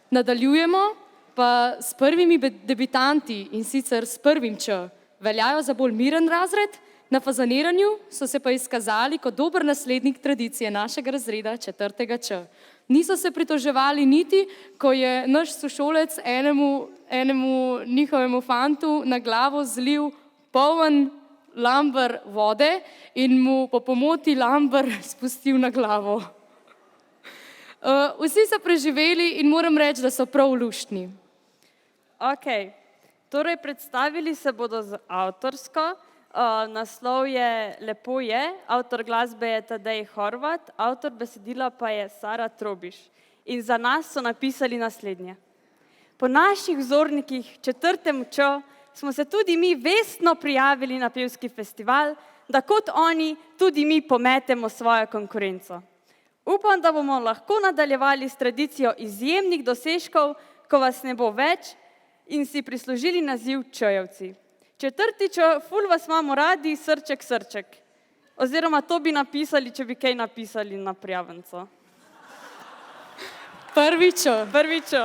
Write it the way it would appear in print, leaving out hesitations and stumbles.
Nadaljujemo pa s prvimi debitanti in sicer s prvim Č. Veljajo za bolj miren razred, na fazaniranju so se pa izkazali kot dober naslednik tradicije našega razreda četrtega Č. Niso se pritoževali niti, ko je naš sošolec enemu njihovemu fantu na glavo zlil poln lamber vode in mu po pomoti lamber spustil na glavo. Vsi so preživeli in moram reči, da so prav luštni. Ok, torej predstavili se bodo z avtorsko, naslov je Lepo je, avtor glasbe je Tadej Horvat, avtor besedila pa je Sara Trobiš. In za nas so napisali naslednje. Po naših vzornikih četrtemu Č smo se tudi mi vestno prijavili na pevski festival, da kot oni tudi mi pometemo svojo konkurenco. Upam, da bomo lahko nadaljevali s tradicijo izjemnih dosežkov, ko vas ne bo več in si prislužili naziv Čejevci. Četrti Č, ful vas imamo radi, srček, srček. Oziroma to bi napisali, če bi kaj napisali na prijavnico. Prvi Č. Prvi Č.